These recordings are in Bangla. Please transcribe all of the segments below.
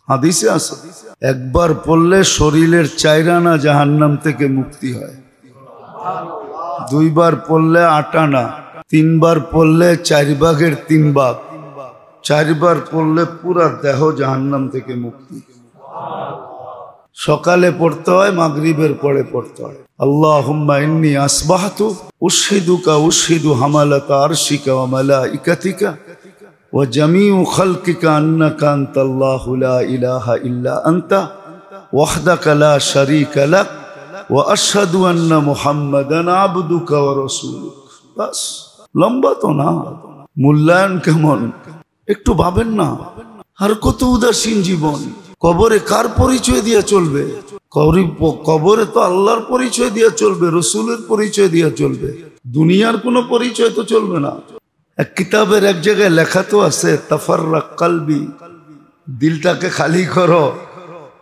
হাদিসে আছে একবার পড়লে শরীরের 4 আনা জাহান্নাম থেকে মুক্তি হয়, 2 বার পড়লে 8 আনা, 3 বার পড়লে 4 ভাগের 3 ভাগ, 4 বার পড়লে পুরা দেহ জাহান্নাম থেকে মুক্তি। সকালে পড়তে হয়, মাগরিবের পরে পড়তে হয়। আল্লাহুম্মা ইন্নী আসবাহতু উশহিদুকা উশহিদু হামালাতা আরশিকা ওয়া মালাইকাতিকা ওয়া জামিউ খালকিকা আন্নাকা আনতাল্লাহু লা ইলাহা ইল্লা আনতা ওয়াহদাকা লা শারীকা লাক ওয়া আশহাদু আন্না মুহাম্মাদান আবদুকা ওয়া রাসূলুক। বাস, লম্বা তো না। মূল্যায়ন কেমন একটু ভাবেন না। আর কত উদাসীন জীবন। কবরে কার পরিচয় দিয়ে চলবে? কবরে তো আল্লাহর পরিচয় দিয়ে চলবে, রসুলের পরিচয় দিয়ে চলবে, দুনিয়ার কোনো পরিচয় তো চলবে না। এক কিতাবের এক জায়গায় লেখা তো আছে, তাফাররাক কলবি, দিলটাকে খালি করো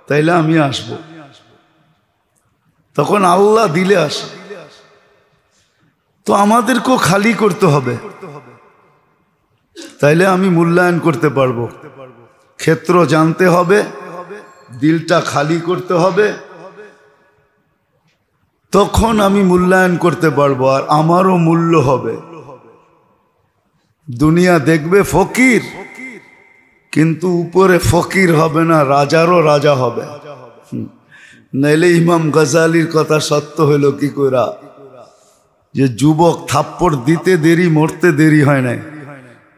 তাইলে আমি আসব। তখন আল্লাহ দিলে আসে। তো আমাদেরকেও খালি করতে হবে, তাইলে আমি মূল্যায়ন করতে পারবো। ক্ষেত্র জানতে হবে, দিলটা খালি করতে হবে, তখন আমি মূল্যায়ন করতে পারবো, আর আমারও মূল্য হবে। দুনিয়া দেখবে ফকির, কিন্তু উপরে ফকির হবে না, রাজারও রাজা হবে। নাইলে ইমাম গজালির কথা সত্য হইল কি কইরা, যে যুবক থাপ্পড় দিতে দেরি, মরতে দেরি হয় নাই।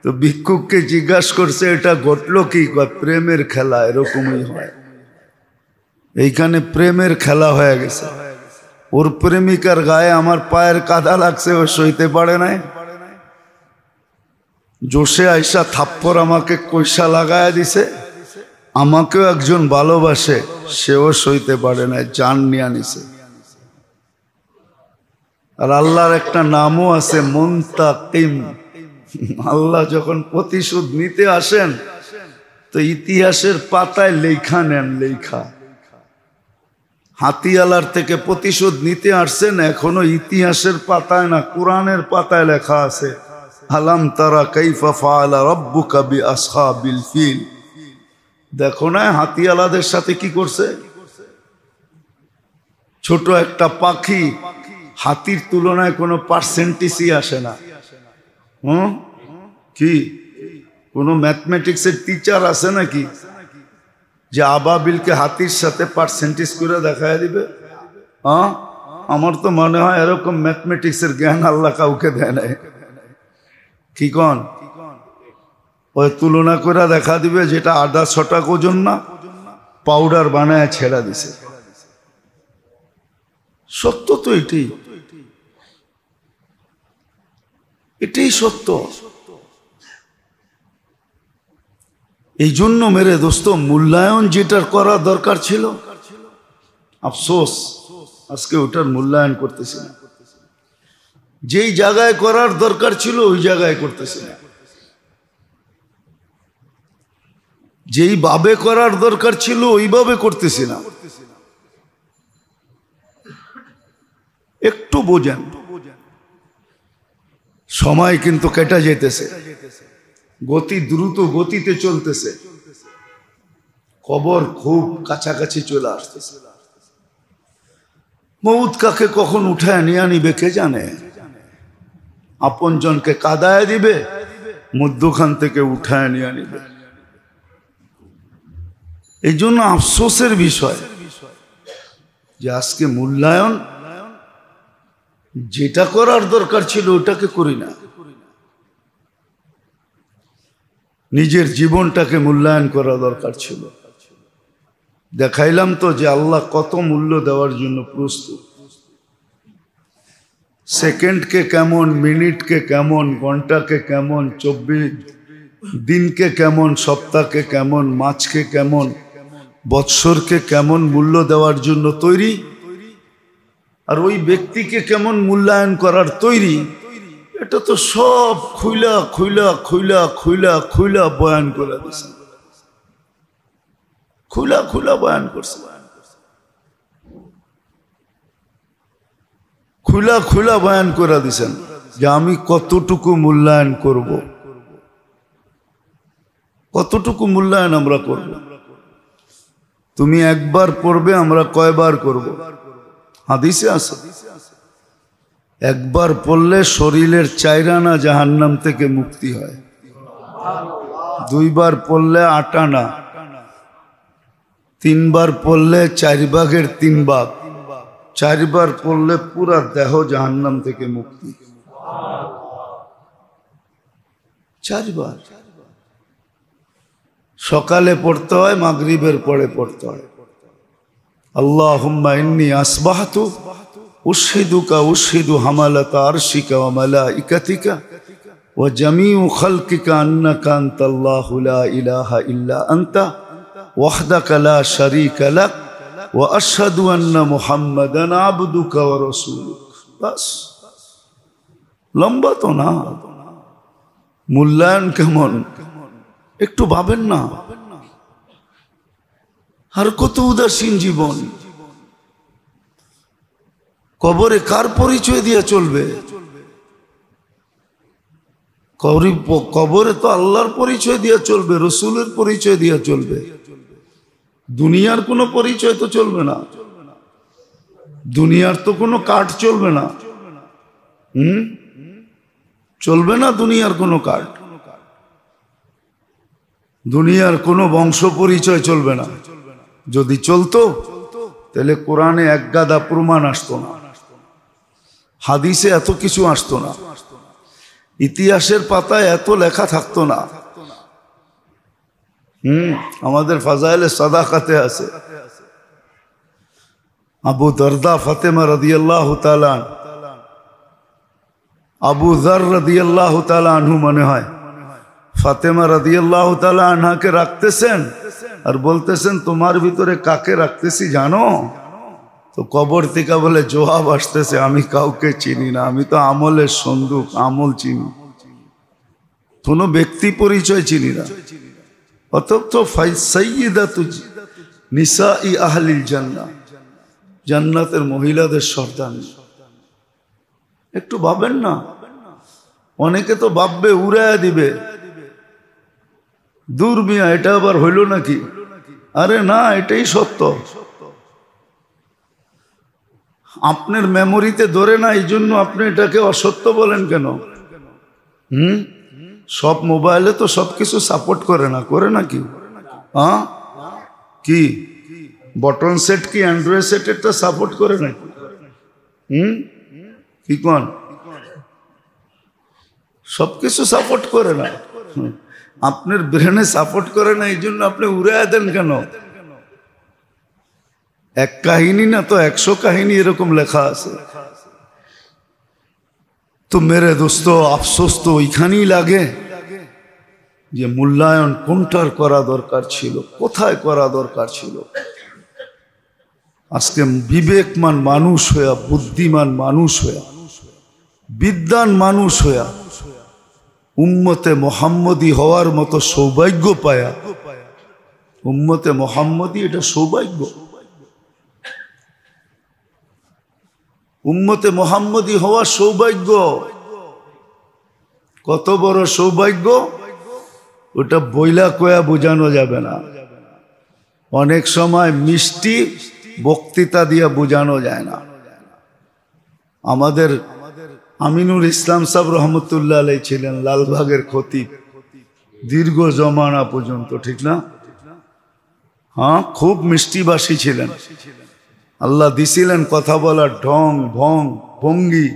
তো ভিক্ষুককে জিজ্ঞাসা করছে এটা ঘটলো কি? প্রেমের খেলা, এরকমই হয়। এইখানে প্রেমের খেলা হয়ে গেছে। ওর প্রেমিকার গায়ে আমার পায়ের কাদা লাগছে, ও সইতে পারে নাই। জোশে আইসা থাপ্পড় আমাকে কইসা লাগায় দিছে। আমাকেও একজন ভালোবাসে, সেও সইতে পারে নাই, জান নিয়ে নিছে। আর আল্লাহর একটা নামও আছে, মুনতাকিম। আল্লাহ যখন প্রতিশোধ নিতে আসেন, তো ইতিহাসের পাতায় লেখা নেন, লেখা। হাতিয়ালার থেকে প্রতিশোধ নিতে আসছেন, এখনো ইতিহাসের পাতায় না, কোরআনের পাতায় লেখা আছে, আলাম তারা কাইফা ফাআলা রাব্বুকা বিআসহাবিল ফিল। দেখো না হাতিয়ালাদের সাথে কি করছে। ছোট একটা পাখি, হাতির তুলনায় কোনো পার্সেন্টেজই আসে না। কি কোনো ম্যাথমেটিক্সের টিচার আছে নাকি যে আবাবিলকে হাতির সাথে পার্সেন্টেজ করে দেখায় দিবে? আমার তো মনে হয় এরকম ম্যাথমেটিক্সের জ্ঞান আল্লাহ কাউকে দেয় নাই। কি কন? ওই তুলনা করে দেখা দিবে, যেটা 6.5 ওজন না, পাউডার বানায় ছেড়া দিছে। সত্য তো এটাই, এটাই সত্য। এই জন্য মেরে দোস্ত, মূল্যায়ন যেটার করা দরকার ছিল, আফসোস আজকে ওটার মূল্যায়ন করতেছি না। যেই জায়গায় করার দরকার ছিল ওই জায়গায় করতেছি না, যেই ভাবে করার দরকার ছিল ওইভাবে করতেছি না। একটু বোঝেন, সময় কিন্তু কেটে যেতেছে, গতি দ্রুত গতিতে চলতেছে, কবর খুব কাছাকাছি চলে আসতেছে। মউত কাকে কখন উঠায় নিয়ে নিবে কে জানে। আপন জনকে কাদায় দিবে, মধ্যখান থেকে উঠায় নিয়ে নিবে। এই জন্য আফসোসের বিষয় যে আজকে মূল্যায়ন যেটা করার দরকার ছিল ওটাকে করি না। নিজের জীবনটাকে মূল্যায়ন করা দরকার ছিল। দেখাইলাম তো যে আল্লাহ কত মূল্য দেওয়ার জন্য প্রস্তুত। সেকেন্ডকে কেমন, মিনিটকে কেমন, ঘন্টাকে কেমন, 24 দিনকে কেমন, সপ্তাহকে কেমন, মাসকে কেমন, বৎসরকে কেমন মূল্য দেওয়ার জন্য তৈরি, আর ওই ব্যক্তিকে কেমন মূল্যায়ন করার তৈরি, এটা তো সব খুইলা খুইলা খুইলা খুইলা খুইলা বয়ান করে দিছে। খুলা খুলা বয়ান করছে, খুলা খুলা বয়ান করে দিছেন যে আমি কতটুকু মূল্যায়ন করব, কতটুকু মূল্যায়ন আমরা করব। তুমি একবার পড়বে, আমরা কয়বার করব? হাদিসে আছে একবার পড়লে শরীরের 4 আনা জাহান্নাম থেকে মুক্তি হয়, 2 বার পড়লে 8 আনা, 3 বার পড়লে 4 ভাগের 3 ভাগ, 4 বার পড়লে পুরা দেহ জাহান্নাম থেকে মুক্তি। 4 বার সকালে পড়তে হয়, মাগরিবের পরে পড়তে হয়। আল্লাহুম্মা ইন্নী আসবাহতু উশহিদুকা উশহিদু হামালাতা আরশিকা ওয়া মালাইকাতিকা ওয়া জামিউ খালকিকা আন্নাকা আনতাল্লাহু লা ইলাহা ইল্লা আনতা ওয়াহদাকা লা শারীকা লাক ওয়া আশহাদু আন্না মুহাম্মাদান আবদুকা ওয়া রাসূলুক। বাস, লম্বা তো না। মূল্যায়ন কেমন একটু ভাবেন না। আর কত উদাসীন জীবন। কবরে কার পরিচয় দিয়ে চলবে? কবরে তো আল্লাহর পরিচয় দিয়ে চলবে, রসুলের পরিচয় দিয়ে চলবে। দুনিয়ার কোনো পরিচয় তো চলবে না, দুনিয়ার তো কোনো কার্ড চলবে না। চলবে না দুনিয়ার কোনো কার্ড, দুনিয়ার কোনো বংশ পরিচয় চলবে না। যদি চলতো তাহলে কোরআনে এক গাদা প্রমাণ আসতো না, হাদিসে এত কিছু আসতো না, ইতিহাসের পাতায় এত লেখা থাকতো না। আমাদের ফাজাইলে সাদাকাতে আছে আবু দরদা ফাতেমা রাদিয়াল্লাহু তাআলা, আবু যর রাদিয়াল্লাহু তাআলা আনহু মনে হয় ফাতেমা রাদিয়াল্লাহু তাআলা আনহাকে রাখতেছেন আর বলতেছেন তোমার ভিতরে কাকে রাখতেছি জানো? তো কবর থেকে বলে জবাব আসতেছে আমি কাউকে চিনি না, আমি তো আমলের সন্দুক, আমল চিনি, কোনো ব্যক্তি পরিচয় চিনি না। অথচ সাইয়্যিদাতু নিসাই আহলিল জান্নাহ, জান্নাতের মহিলাদের সর্দার। একটু ভাবেন না। অনেকে তো ভাববে উড়াইয়া দিবে, দূর মিয়া এটা আবার হইল নাকি? আরে না, এটাই সত্য। আপনার মেমোরিতে ধরে না, এই জন্য আপনি এটাকে অসত্য বলেন কেন? সব মোবাইলে তো সবকিছু সাপোর্ট করে না, করে নাকি? হ্যাঁ, কি বটন সেট কি অ্যান্ড্রয়েড সেটেরটা সাপোর্ট করে নাকি? কি কোন? সবকিছু সাপোর্ট করে না। আপনার ব্রেনে সাপোর্ট করে না, এই জন্য আপনি উড়াইয়া দেন কেন? এক কাহিনী না তো 100 কাহিনী এরকম লেখা আছে। তো মেরে দোস্ত, আফসোস তো ওইখানেই লাগে যে মূল্যায়ন কোনটার করা দরকার ছিল, কোথায় করা দরকার ছিল। আজকে বিবেকমান মানুষ হইয়া, বুদ্ধিমান মানুষ হইয়া, বিদ্বান মানুষ হইয়া উম্মতে মোহাম্মদী হওয়ার মতো সৌভাগ্য পায়া, উম্মতে মোহাম্মদী এটা সৌভাগ্য। উম্মতে মোহাম্মদী হওয়া সৌভাগ্য, কত বড় সৌভাগ্য ওটা বইলা কয়া বোঝানো যাবে না। অনেক সময় মিষ্টি বক্তৃতা দিয়ে বোঝানো যায় না। আমাদের আমিনুল ইসলাম সাহেব রহমতুল্লাহ আলাইহি ছিলেন লালবাগের খতিব দীর্ঘ জমানা পর্যন্ত, ঠিক না? হ্যাঁ, খুব মিষ্টিভাষী ছিলেন। আল্লাহ দিছিলেন কথা বলার ঢং, ভং, ভঙ্গি।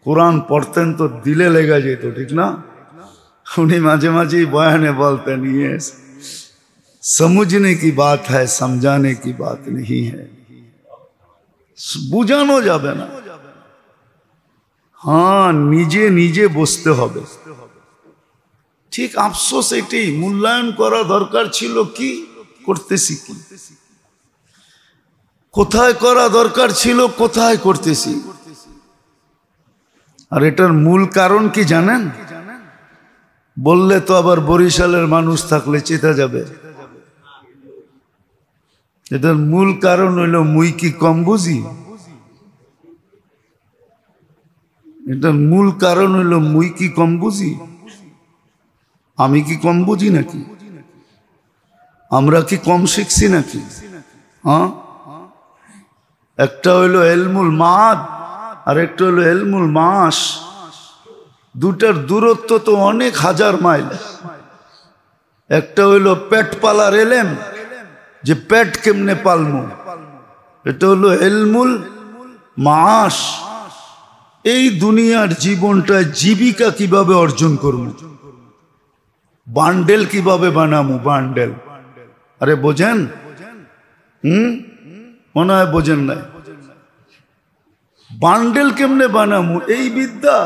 কোরআন পড়তেন তো দিলে লেগে যেত, ঠিক না? উনি মাঝে মাঝেই বয়ানে বলতেন, ইয়ে সমঝনে কি বাত হ্যায়, সমঝানে কি বাত নেই হ্যায়। বুঝানো যাবে না। হ্যাঁ, নিজে নিজে বসতে হবে। ঠিক আফসোস এটাই, মূল্যায়ন করা দরকার ছিল কি, করতেছি কি? কোথায় করা দরকার ছিল, কোথায় করতেছি? আর এটার মূল কারণ কি জানেন? বললে তো আবার বরিশালের মানুষ থাকলে চেতা যাবে। এটার মূল কারণ হইল মুই কি কম বুঝি। এটার মূল কারণ হইল মুই কি কম বুঝি। আমি কি কম বুঝি নাকি? আমরা কি কম শিখছি নাকি? হ্যাঁ, একটা হইল এলমুল মাদ আর একটা হইল এলমুল মাস। দুটার দূরত্ব তো অনেক হাজার মাইল। একটা হইল পেট পালার এলেম, যে পেট কেমনে পালমু, এটা হলো এলমুল মাস। এই দুনিয়ার জীবনটা জীবিকা কিভাবে অর্জন করব, বান্ডেল কিভাবে বানামু, বান্ডেল। আরে বোঝেন? মনে হয় বোঝেন নাই। বান্ডেল কেমনে বানামু এই বিদ্যা,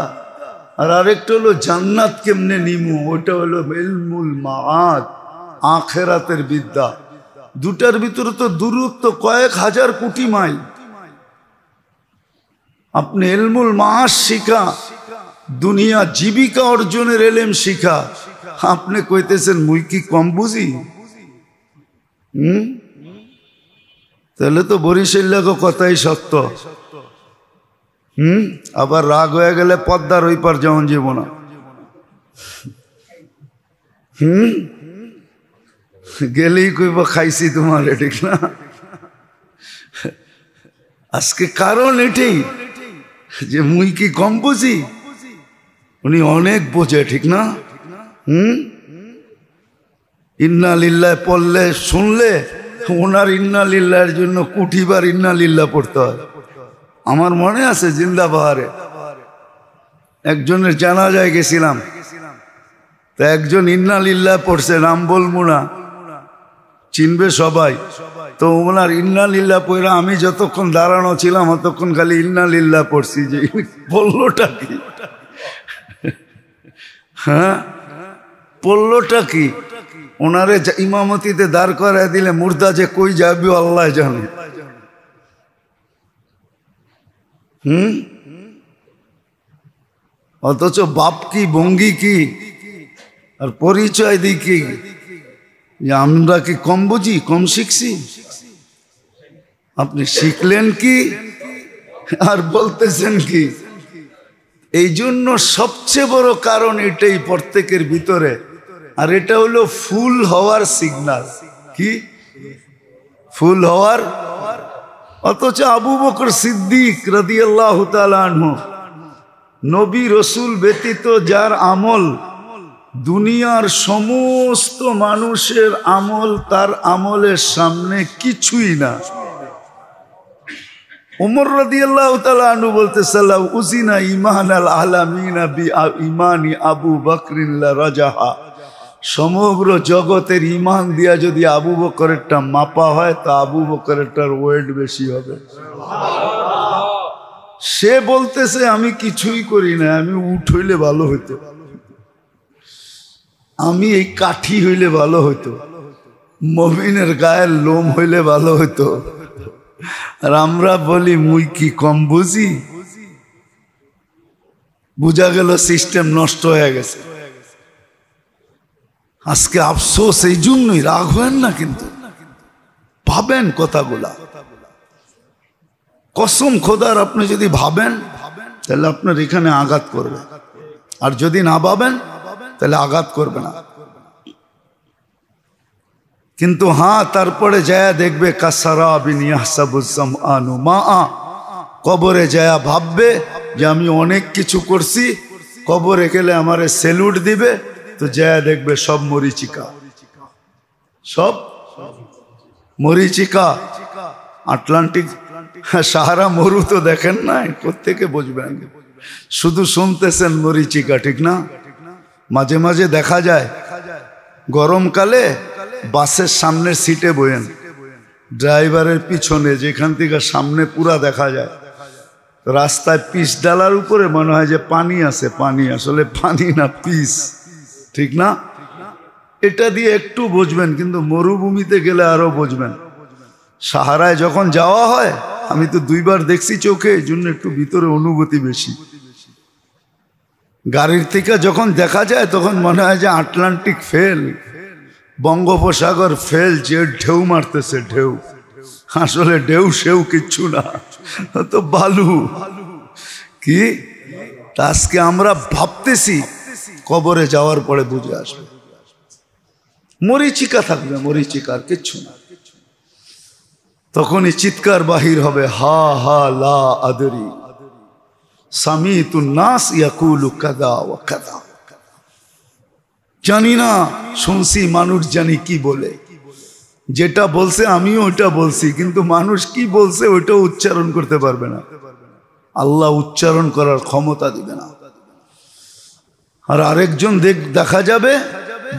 আর আরেকটা হলো জান্নাত কেমনে নিমু, ওটা হলো ইলমুল মাআদ, আখিরাতের বিদ্যা। দুটার ভিতরে তো দূরত্ব কয়েক হাজার কোটি মাইল। আপনি ইলমুল মাআদ শিখা, দুনিয়া জীবিকা অর্জনের এলেম শিখা, আপনি কইতেছেন মুই কি কম বুঝি? তাহলে তো বরিশাল্লাগো কথাই সত্য। আবার রাগ হয়ে গেলে পদ্মার ওই পার যেমন যাব না। গেলেই কইব খাইছি তোমার, ঠিক না? আজকে কারণ এটাই যে মুই কি কম বুঝি, উনি অনেক বোঝে, ঠিক না? ইন্না লিল্লাহ পড়লে শুনলে ওনার ইন্না লিল্লাহের জন্য কুঠিবার ইন্না লিল্লাহ পড়তে হয়। আমার মনে আছে জিন্দাবাহারে একজনের জানাজায় গেছিলাম, তো একজন ইন্না লিল্লাহ পড়ছে, নাম বলবো না, চিনবে সবাই। তো ওনার ইন্না লিল্লাহ পড়া আমি যতক্ষণ দাঁড়ানো ছিলাম ততক্ষণ খালি ইন্না লিল্লাহ পড়ছি, যে পড়লোটা কি? হ্যাঁ, পড়লোটা কি? ওনারে ইমামতিতে দাঁড় করায় দিলে মুর্দা যে কই যাবি আল্লাহ জানে। অথচ বাপ কি, ভঙ্গি কি, আর পরিচয় দিই কি, যে আমরা কি কম বুঝি, কম শিখছি? আপনি শিখলেন কি আর বলতেছেন কি? এই জন্য সবচেয়ে বড় কারণ এটাই প্রত্যেকের ভিতরে, আর এটা হলো ফুল হওয়ার সিগন্যাল। কি ফুল হওয়ার? অথচ আবু বকর সিদ্দিক রাদিয়াল্লাহু তাআলা আনহু, নবী রসুল ব্যতীত যার আমল দুনিয়ার সমস্ত মানুষের আমল, তার আমলের সামনে কিছুই না। উমর রাদিয়াল্লাহু তাআলা আনহু বলতেছিলেন, উজিনা ইমানাল আলামিনা বি ইমানি আবু বকরিন লা রাজাহা। সমগ্র জগতের ইমান দিয়া যদি আবু বকরেরটা মাপা হয়, তা আবু বকরেরটার ওয়েট বেশি হবে। সে বলতেছে আমি কিছুই করি না, আমি উঠ হইলে ভালো হইতো, আমি এই কাঠি হইলে ভালো হইতো, মুমিনের গায়ের লোম হইলে ভালো হইতো। আর আমরা বলি মুই কি কম বুঝি? বুঝা গেল সিস্টেম নষ্ট হয়ে গেছে। আজকে আফসোস এই জন্যই, রাগ হবেন না কিন্তু, ভাবেন কথাগুলা। কসম খোদার, আপনি যদি ভাবেন তাহলে আপনার এখানে আঘাত করবে, আর যদি না ভাবেন তাহলে আঘাত করবে না। কিন্তু হ্যাঁ, তারপরে যায়া দেখবে কাসারাবিন ইয়াহসাবুজ জামআনু মাআ, কবরে যায়া ভাববে যে আমি অনেক কিছু করছি, কবরে গেলে আমারে সেলুট দিবে, তো যায়া দেখবে সব মরিচিকা, সব মরিচিকা। আটলান্টিক সাহারা মরু তো দেখেন নাই, প্রত্যেকে বুঝবেন, শুধু শুনতেছেন মরিচিকা, ঠিক না? মাঝে মাঝে দেখা যায় গরমকালে বাসের সামনের সিটে বসেন, ড্রাইভারের পিছনে, যেখান থেকে সামনে পুরা দেখা যায়, রাস্তায় পিস ডালার উপরে মনে হয় যে পানি আছে, পানি আসলে পানি না, পিস, ঠিক না? এটা দিয়ে একটু বুঝবেন, কিন্তু মরুভূমিতে গেলে আরো বুঝবেন। সাহারায় যখন যাওয়া হয়, আমি তো 2 বার দেখছি চোখে, এই জন্য একটু ভিতরে অনুভূতি বেশি। গাড়ির থেকে যখন দেখা যায় তখন মনে হয় যে আটলান্টিক ফেল, বঙ্গোপসাগর ফেল, যে ঢেউ মারতেছে, ঢেউ। আসলে ঢেউ সেও কিচ্ছু না, তো বালু। কি আজকে আমরা ভাবতেছি, কবরে যাওয়ার পরে বুঝে আসবে। মরীচিকা থাকবে, মরীচিকা, আর কিচ্ছু না। তখনই চিৎকার বাহির হবে, হা হা লা আদরি সামিতুন নাস ইয়াকুলু কাদা ওয়া কাদা। জানি না, শুনছি মানুষ জানি কি বলে, যেটা বলছে আমিও ওইটা বলছি, কিন্তু মানুষ কি বলছে ওইটাও উচ্চারণ করতে পারবে না। আল্লাহ উচ্চারণ করার ক্ষমতা দিবে না। আর আরেকজন দেখা যাবে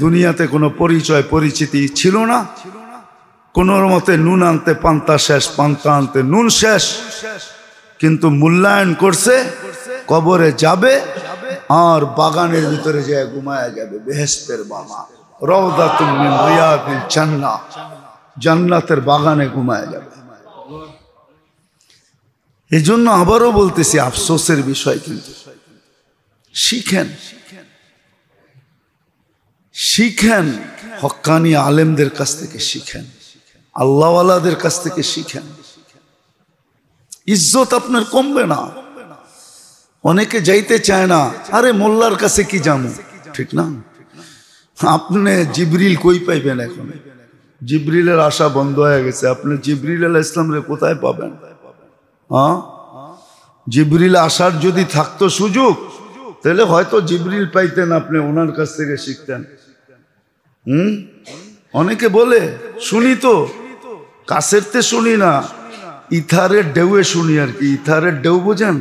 দুনিয়াতে কোনো পরিচয় পরিচিতি ছিল না, কোন মতে নুন আনতে পান্তা শেষ, পান্তা আনতে নুন শেষ, কিন্তু মূল্যায়ন করছে, কবরে যাবে আর বাগানের ভিতরে যায় ঘুমায়া যাবে, বেহেশতের বাগান, রাউদাতুম মিন রিয়াদিল জান্নাহ, জান্নাতের বাগানে ঘুমায়া যাবে। এই জন্য আবারও বলতেছি, আফসোসের বিষয়, কিন্তু শিখেন, শিখেন, হক্কানি আলেমদের কাছ থেকে শিখেন, আল্লাহওয়ালাদের কাছ থেকে শিখেন। ইজ্জত আপনার কমবে না। অনেকে যাইতে চায় না, আরে মোল্লার কাছে কি জানো, ঠিক না? আপনি জিবরিল কই পাইবেন? এখন জিবরিলের আশা বন্ধ হয়ে গেছে। আপনি জিবরিল আলাইহিস সালামরে কোথায় পাবেন? হ্যাঁ, জিবরিল আসার যদি থাকতো সুযোগ, তাহলে হয়তো জিবরিল পাইতেন, আপনি ওনার কাছ থেকে শিখতেন। অনেকে বলে, শুনি তো, কাছেরতে শুনি না, ইথারের ঢেউয়ে শুনি আর কি। ইথারের ঢেউ বোঝেন?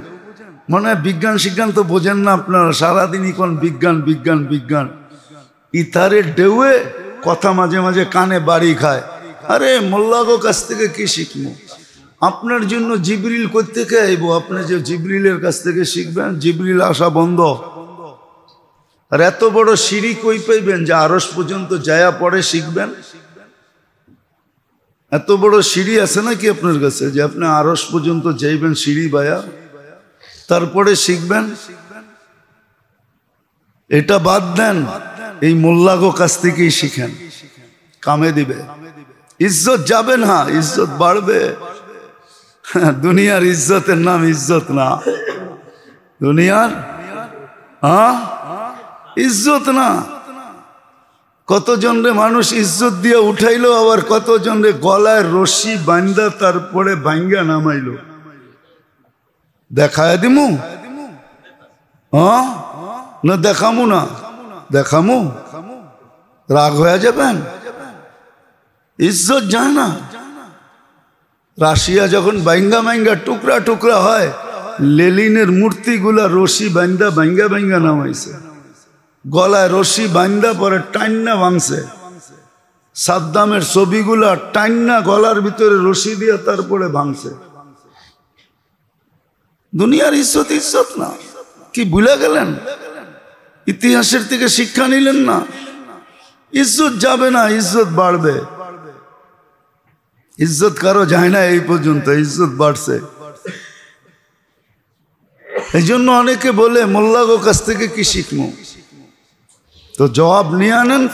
মনে হয় বিজ্ঞান শিজ্ঞান তো বোঝেন না আপনারা, সারাদিনই কোন বিজ্ঞান বিজ্ঞান বিজ্ঞান। ইথারের ঢেউয়ে কথা মাঝে মাঝে কানে বাড়ি খায়। আরে মোল্লাগো কাছ থেকে কি শিখবো? আপনার জন্য জিবরিল কই থেকে আইব? আপনি যে জিবরিলের কাছ থেকে শিখবেন, জিবরিল আসা বন্ধ। আর এত বড় সিঁড়ি কই পাইবেন যে আরশ পর্যন্ত যায়া পড়ে শিখবেন? এত বড় সিঁড়ি আছে নাকি আপনার কাছে যে আপনি আরশ পর্যন্ত যাইবেন সিঁড়ি বায়া তারপরে শিখবেন? এটা বাদ দেন, এই মোল্লাগো কাছ থেকেই শিখেন, কামে দিবে। ইজ্জত যাবে না, ইজ্জত বাড়বে। দুনিয়ার ইজ্জতের নাম ইজ্জত না, দুনিয়ার ইজ্জত না। কতজন রে মানুষ ইজ্জত দিয়ে উঠাইলো, আবার কতজন রে গলায় রশি বান্ধা তারপরে ভাঙ্গা নামাইলো। দেখায় দিমু না দেখামু? না দেখামু, রাগ হয়ে যাবেন। ইজ্জত যায় না। রাশিয়া যখন বাইঙ্গা বাইঙ্গা টুকরা টুকরা হয়, লেলিনের মূর্তিগুলা রশি বান্ধা বাইঙ্গা বাইঙ্গা নামাইছে, গলায় রশি বান্ধা পরে টাইন্না ভাঙছে। সাদ্দামের ছবিগুলা টাইন্না গলার ভিতরে রশি দিয়ে তারপরে ভাঙছে। দুনিয়ার ইজ্জত ইজ্জত না। কি ভুলে গেলেন? ইতিহাসের থেকে শিক্ষা নিলেন না? ইজ্জত যাবে না, ইজ্জত বাড়বে। ইজ্জত কারো যায় না এই পর্যন্ত, ইজ্জত বাড়ছে। এই জন্য অনেকে বলে মোল্লাগো কাছ থেকে কি শিখবো? তো জবাব নিয়ে আনেন,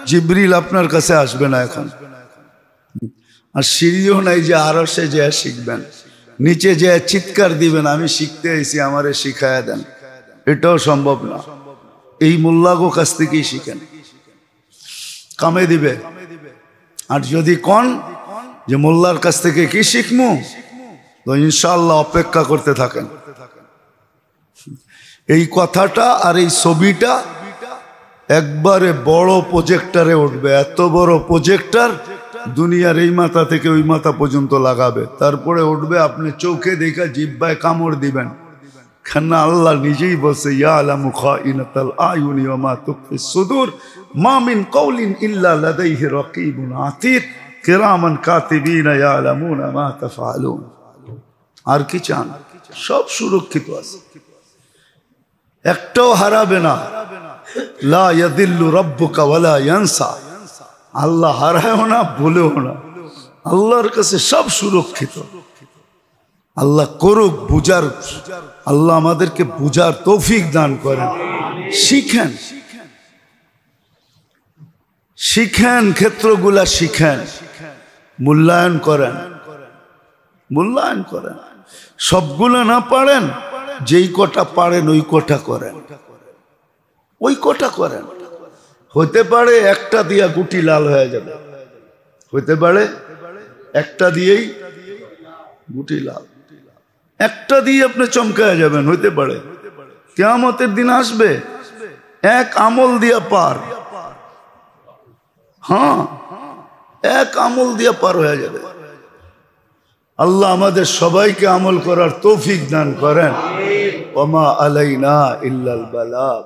জিবরিল আপনার কাছে আসবে না এখন। আর সিঁড়িও নাই যে আরশে যে শিখবেন, নিচে যে চিৎকার দিবেন আমি শিখতে আইছি আমারে শিখায়া দেন, এটাও সম্ভব না। এই মোল্লাগো কাছ থেকেই শিখেন, কামে দিবে। আর যদি কোন যে মোল্লার কাছ থেকে কি শিখবো, তো ইনশাআল্লাহ অপেক্ষা করতে থাকেন। এই কথাটা আর এই ছবিটা একবারে বড় প্রজেক্টরে উঠবে। এত বড় প্রজেক্টর দুনিয়ার এই মাথা থেকে ওই মাথা পর্যন্ত লাগাবে, তারপরে উঠবে। আপনি চোখে দেখা জিহ্বায় কামড় দিবেন। কেননা আল্লাহ নিজেই বলছে, ইয়ালামু খাইনাতাল আয়ুনি ওয়া মা তুখফিস সুদূর মা মিন কাউলিন ইল্লা লাদাইহি রাকীবুন আতীদ কিরামান কাতিবিনা ইয়ালামুনা মা তাফআলুন। আর কি চান? সব সুরক্ষিত আছে, একটাও হারাবে না। লা ইয়াদিল্লু রাব্বুকা ওয়ালা ইয়ানসা। আল্লাহ হারায়ও না, ভুলেও না। আল্লাহর কাছে সব সুরক্ষিত। আল্লাহ করুক বুঝার, আল্লাহ আমাদেরকে বুঝার তৌফিক দান করেন। শিখেন, শিখেন, ক্ষেত্রগুলা শিখেন, মূল্যায়ন করেন, মূল্যায়ন করেন। সবগুলো না পারেন, যেই কটা পারেন ওই কটা করেন, ওই কটা করেন। হতে পারে একটা দিয়া গুটি লাল হয়ে যাবে, হতে পারে একটা দিয়েই গুটি লাল, একটা দিয়ে আপনি চমকায় যাবেন, হইতে পারে। কিয়ামতের দিন আসবে এক আমল দিয়া পার, হ্যাঁ এক আমল দিয়া পার হয়ে যাবে। আল্লাহ আমাদের সবাইকে আমল করার তৌফিক দান করেন। ওমা আলাইনা ইল্লাল বালাগ।